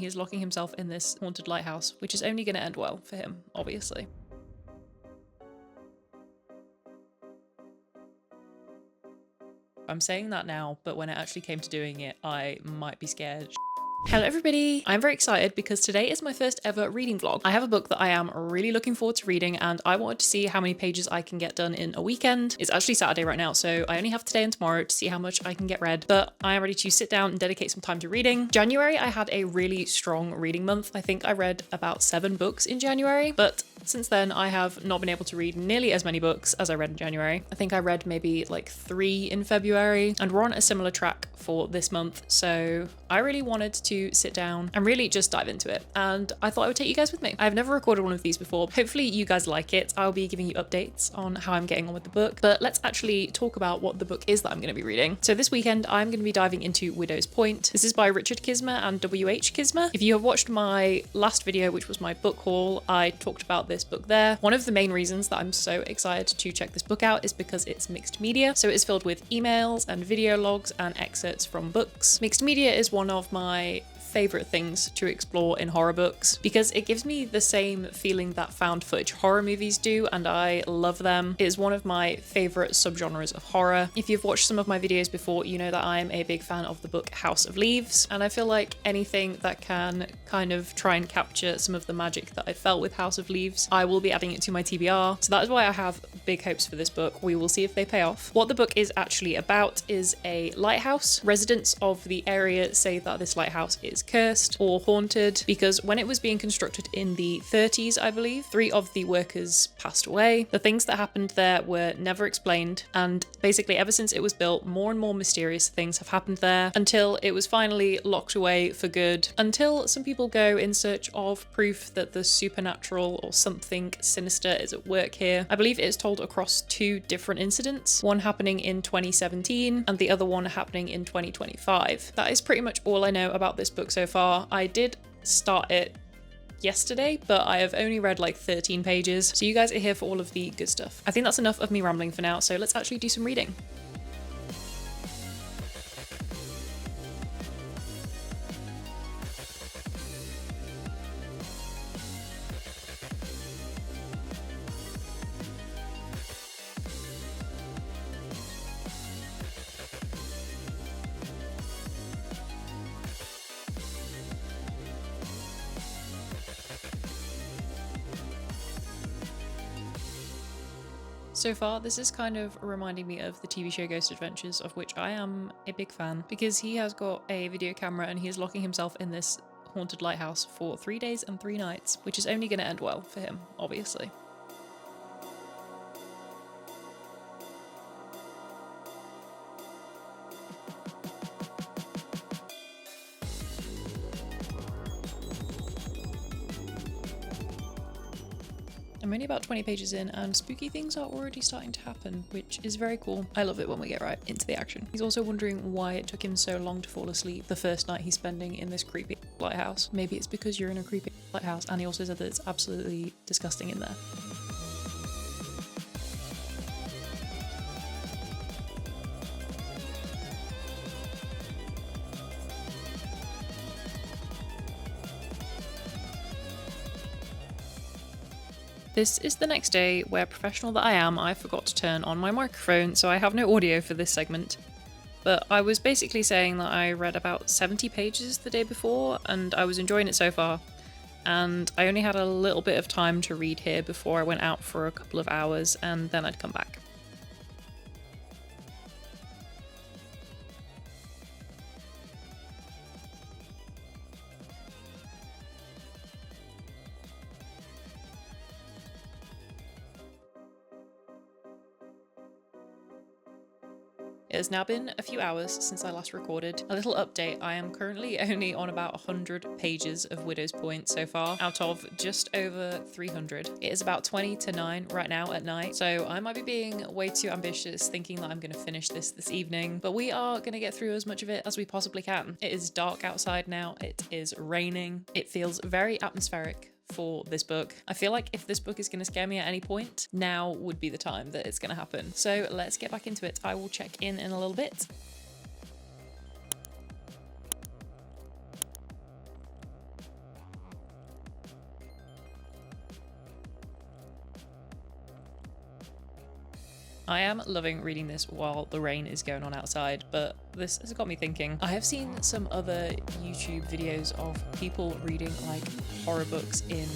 he is locking himself in this haunted lighthouse, which is only going to end well for him, obviously. I'm saying that now, but when it actually came to doing it, I might be scared. Hello everybody! I'm very excited because today is my first ever reading vlog. I have a book that I am really looking forward to reading and I wanted to see how many pages I can get done in a weekend. It's actually Saturday right now, so I only have today and tomorrow to see how much I can get read, but I am ready to sit down and dedicate some time to reading. January, I had a really strong reading month. I think I read about 7 books in January, but since then I have not been able to read nearly as many books as I read in January. I think I read maybe like 3 in February, and we're on a similar track for this month, so I really wanted to sit down and really just dive into it, and I thought I would take you guys with me. I've never recorded one of these before. Hopefully you guys like it. I'll be giving you updates on how I'm getting on with the book, but let's actually talk about what the book is that I'm going to be reading. So this weekend I'm going to be diving into Widow's Point. This is by Richard Chizmar and W.H. Chizmar. If you have watched my last video, which was my book haul, I talked about this book there. One of the main reasons that I'm so excited to check this book out is because it's mixed media. So it's filled with emails and video logs and excerpts from books. Mixed media is one of my favorite things to explore in horror books because it gives me the same feeling that found footage horror movies do, and I love them. It is one of my favorite subgenres of horror. If you've watched some of my videos before, you know that I'm a big fan of the book House of Leaves, and I feel like anything that can kind of try and capture some of the magic that I felt with House of Leaves, I will be adding it to my TBR. So that is why I have big hopes for this book. We will see if they pay off. What the book is actually about is a lighthouse. Residents of the area say that this lighthouse is cursed or haunted because when it was being constructed in the 30s, I believe, 3 of the workers passed away. The things that happened there were never explained, and basically ever since it was built, more and more mysterious things have happened there until it was finally locked away for good, until some people go in search of proof that the supernatural or something sinister is at work here. I believe it is told across 2 different incidents, one happening in 2017 and the other one happening in 2025. That is pretty much all I know about this book so far. I did start it yesterday, but I have only read like 13 pages, so you guys are here for all of the good stuff. I think that's enough of me rambling for now, so let's actually do some reading. So far, this is kind of reminding me of the TV show Ghost Adventures, of which I am a big fan, because he has got a video camera and he is locking himself in this haunted lighthouse for 3 days and 3 nights, which is only going to end well for him, obviously. I'm only about 20 pages in and spooky things are already starting to happen, which is very cool. I love it when we get right into the action. He's also wondering why it took him so long to fall asleep the first night he's spending in this creepy lighthouse. Maybe it's because you're in a creepy lighthouse, and he also said that it's absolutely disgusting in there. This is the next day where, professional that I am, I forgot to turn on my microphone, so I have no audio for this segment. But I was basically saying that I read about 70 pages the day before, and I was enjoying it so far. And I only had a little bit of time to read here before I went out for a couple of hours, and then I'd come back. It has now been a few hours since I last recorded. A little update, I am currently only on about 100 pages of Widow's Point so far, out of just over 300. It is about 20 to 9 right now at night, so I might be being way too ambitious thinking that I'm going to finish this evening, but we are going to get through as much of it as we possibly can. It is dark outside now, it is raining, it feels very atmospheric for this book. I feel like if this book is going to scare me at any point, now would be the time that it's going to happen. So let's get back into it. I will check in a little bit. I am loving reading this while the rain is going on outside, but this has got me thinking. I have seen some other YouTube videos of people reading like horror books in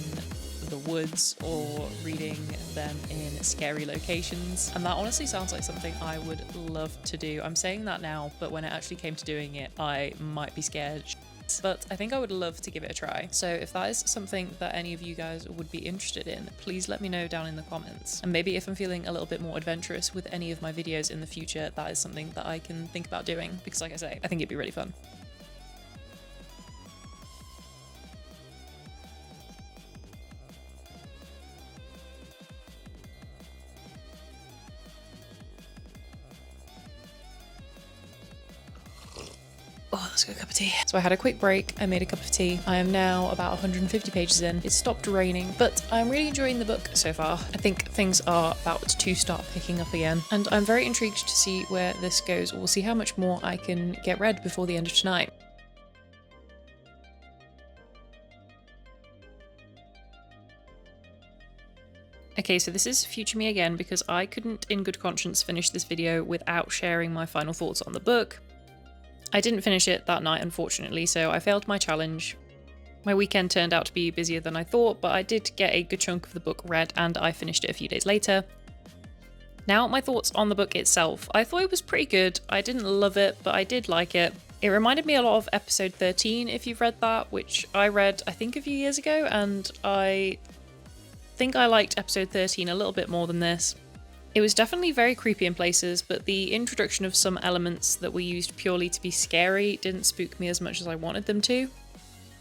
the woods or reading them in scary locations, and that honestly sounds like something I would love to do. I'm saying that now, but when it actually came to doing it, I might be scared. But I think I would love to give it a try. So if that is something that any of you guys would be interested in, please let me know down in the comments. And maybe if I'm feeling a little bit more adventurous with any of my videos in the future, that is something that I can think about doing, because like I say, I think it'd be really fun. Oh, let's go cup of tea. So I had a quick break, I made a cup of tea. I am now about 150 pages in. It stopped raining, but I'm really enjoying the book so far. I think things are about to start picking up again, and I'm very intrigued to see where this goes. We'll see how much more I can get read before the end of tonight. Okay, so this is future me again, because I couldn't in good conscience finish this video without sharing my final thoughts on the book. I didn't finish it that night, unfortunately, so I failed my challenge. My weekend turned out to be busier than I thought, but I did get a good chunk of the book read and I finished it a few days later. Now, my thoughts on the book itself. I thought it was pretty good. I didn't love it, but I did like it. It reminded me a lot of episode 13, if you've read that, which I read, I think, a few years ago, and I think I liked episode 13 a little bit more than this. It was definitely very creepy in places, but the introduction of some elements that were used purely to be scary didn't spook me as much as I wanted them to.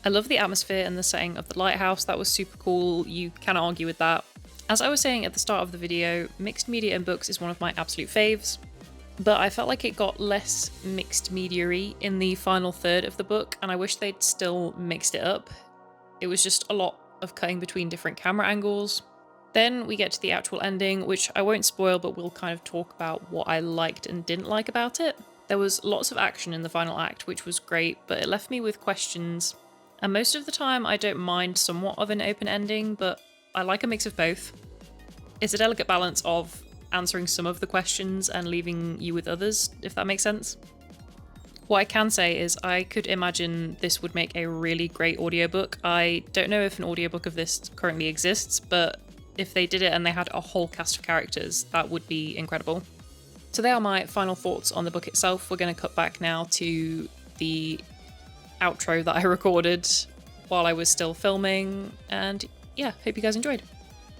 I love the atmosphere and the setting of the lighthouse. That was super cool. You cannot argue with that. As I was saying at the start of the video, mixed media in books is one of my absolute faves, but I felt like it got less mixed media-y in the final third of the book, and I wish they'd still mixed it up. It was just a lot of cutting between different camera angles. Then we get to the actual ending, which I won't spoil, but we'll kind of talk about what I liked and didn't like about it. There was lots of action in the final act, which was great, but it left me with questions. And most of the time I don't mind somewhat of an open ending, but I like a mix of both. It's a delicate balance of answering some of the questions and leaving you with others, if that makes sense. What I can say is I could imagine this would make a really great audiobook. I don't know if an audiobook of this currently exists, but if they did it and they had a whole cast of characters, that would be incredible. So they are my final thoughts on the book itself. We're going to cut back now to the outro that I recorded while I was still filming, and yeah, hope you guys enjoyed.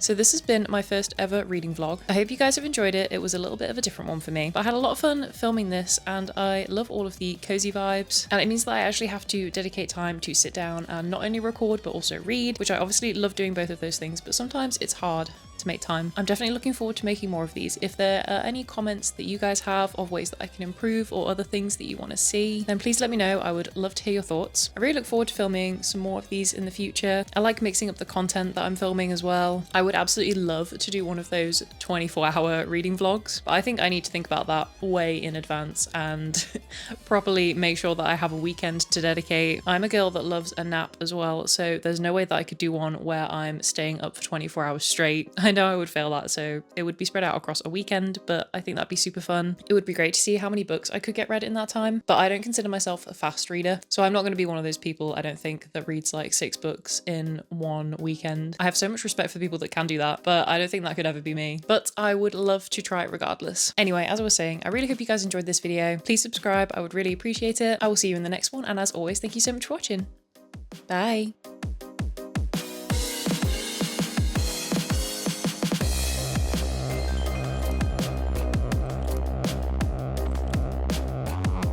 So this has been my first ever reading vlog. I hope you guys have enjoyed it. It was a little bit of a different one for me, but I had a lot of fun filming this, and I love all of the cozy vibes. And it means that I actually have to dedicate time to sit down and not only record, but also read, which I obviously love doing both of those things, but sometimes it's hard to make time. I'm definitely looking forward to making more of these. If there are any comments that you guys have of ways that I can improve or other things that you want to see, then please let me know. I would love to hear your thoughts. I really look forward to filming some more of these in the future. I like mixing up the content that I'm filming as well. I would absolutely love to do one of those 24-hour reading vlogs, but I think I need to think about that way in advance and properly make sure that I have a weekend to dedicate. I'm a girl that loves a nap as well, so there's no way that I could do one where I'm staying up for 24 hours straight. I know I would fail that, so it would be spread out across a weekend, but I think that'd be super fun. It would be great to see how many books I could get read in that time, but I don't consider myself a fast reader, so I'm not going to be one of those people, I don't think, that reads like 6 books in one weekend. I have so much respect for people that can do that, but I don't think that could ever be me. But I would love to try it regardless. Anyway, as I was saying, I really hope you guys enjoyed this video. Please subscribe, I would really appreciate it. I will see you in the next one, and as always, thank you so much for watching. Bye!